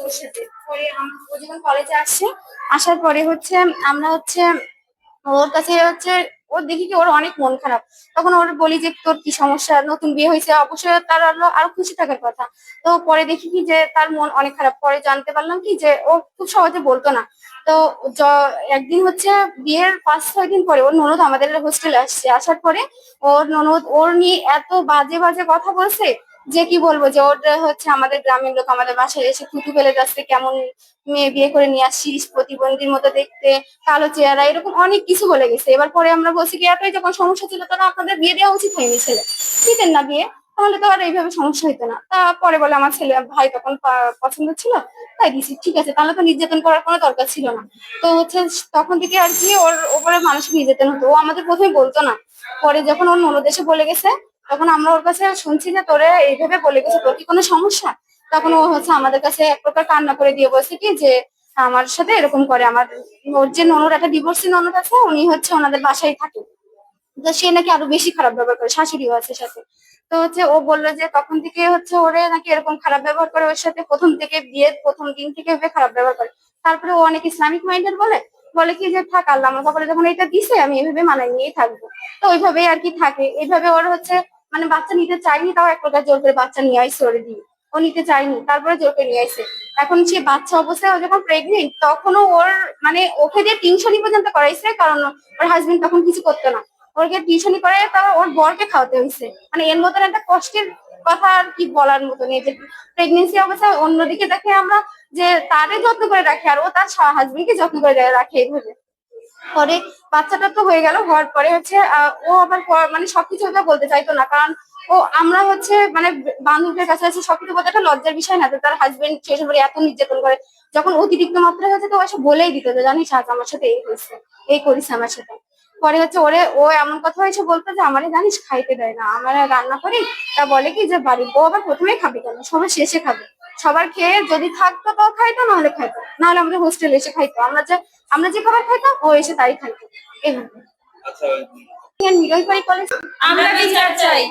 ওর সাথে পরে ও যখন কলেজে আসছে, আসার পরে হচ্ছে আমরা হচ্ছে ওর কাছে হচ্ছে ওর দেখি কি ওর অনেক মন খারাপ। তখন ওর বলি যে তোর কি সমস্যা, নতুন বিয়ে হয়েছে, অবশ্যই তার আরো খুশি থাকার কথা। তো পরে দেখি কি যে তার মন অনেক খারাপ। পরে জানতে পারলাম কি যে ও খুব সহজে বলতো না। তো একদিন হচ্ছে বিয়ের 5-6 দিন পরে ওর ননদ আমাদের হোস্টেলে আসছে। আসার পরে ওর ননদ ওর নিয়ে এত বাজে বাজে কথা বলছে যে কি বলবো, যে ওর হচ্ছে আমাদের গ্রামের লোক আমাদের বাসায় এসে থুতু ফেলে যাচ্ছে, কেমন মেয়ে বিয়ে করে নিয়ে আসছিস, প্রতিবন্ধীর মতো দেখতে, কালো চেহারা, এরকম অনেক কিছু বলে গেছে। এবার পরে আমরা বলছি কি এতই যখন সমস্যা ছিল তখন আপনাদের বিয়ে দেওয়া উচিত হয়নি, ছেলে দিতেন না বিয়ে, তাহলে তো আর এইভাবে সমস্যা হতো না। তারপরে বলে আমার ছেলে ভাই তখন পছন্দ ছিল তাই দিছি, ঠিক আছে, তাহলে তো নির্যাতন করার কোনো দরকার ছিল না। তো হচ্ছে তখন থেকে আর কি ওর ওপরে মানসিক নির্যাতন হতো। ও আমাদের প্রথমে বলতো না, পরে যখন ওর ননদ এসে বলে গেছে তখন আমরা ওর কাছে শুনছি যে তোরে এইভাবে বলে গেছে, তোর কি কোনো সমস্যা? তখন ও হচ্ছে আমাদের কাছে এক প্রকার কান্না করে দিয়ে বলছে কি যে আমার সাথে এরকম করে। আমার ওর যে ননদ, একটা ডিভোর্সি ননদ আছে, উনি হচ্ছে ওনাদের বাসায় থাকে। তো সে নাকি আরো বেশি খারাপ ব্যবহার করে, শাশুড়িও আছে সাথে। তো হচ্ছে ও বললো যে তখন থেকে হচ্ছে ওরে নাকি এরকম খারাপ ব্যবহার করে ওর সাথে, প্রথম থেকে বিয়ের প্রথম দিন থেকে ওকে খারাপ ব্যবহার করে। তারপরে ও অনেক ইসলামিক মাইন্ডেড বলে, বলে কি যে থাক, আল্লাহ আমার কপালে যখন এটা দিছে আমি এভাবে মানায় নিয়েই থাকবো। তো ওইভাবেই আর কি থাকে। এইভাবে ওর হচ্ছে মানে বাচ্চা নিতে চাইনি, তাও এক প্রকার জোর করে বাচ্চা নিয়ে আইসে ওরে দিয়ে। ও নিতে চাইনি, তারপরে জোর করে নিয়ে আইসে। এখন সে বাচ্চা অবস্থায় ও যখন প্রেগনেন্ট তখনও ওর মানে ওকে দিয়ে টিউশনি পর্যন্ত করাইছে, কারণ ওর হাজবেন্ড তখন কিছু করতো না। ওকে টিউশনি করে তাও ওর বরকে খাওয়াতে হয়েছে। মানে এর মতন একটা কষ্টের কথা আর কি বলার মতো নেই, যে প্রেগনেন্সি অবস্থায় অন্যদিকে দেখে আমরা যে তারে যত্ন করে রাখে আর ও তার হাজবেন্ডকে যত্ন করে রাখে এইভাবে। পরে বাচ্চাটা তো হয়ে গেল, হওয়ার পরে হচ্ছে ও আবার মানে সবকিছু ওটা বলতে চাইতো না, কারণ ও আমরা হচ্ছে মানে বান্ধবীদের কাছে আছে সবকিছু বলতে একটা লজ্জার বিষয় না, যে তার হাজবেন্ড শেষে পরে এত নির্যাতন করে। যখন অতিরিক্ত মাত্রা হয়েছে তো ও এসে বলেই দিত যে জানিস আজ আমার সাথে এই হয়েছে, এই করিস আমার সাথে। পরে হচ্ছে ও এমন কথা হয়েছে বলতো যে আমারে জানিস খাইতে দেয় না, আমরা রান্না করি, তা বলে কি যে বাড়ির বউ আবার প্রথমেই খাবে কেন, সবার শেষে খাবে। সবার খেয়ে যদি থাকতো তো খাইতো, নাহলে খাইতো, নাহলে আমাদের হোস্টেলে এসে খাইতো। আমরা যে খাবার খাইতাম ও এসে তাই খাইতো এভাবে। মিডল কলেজ আমরা বিচার চাই।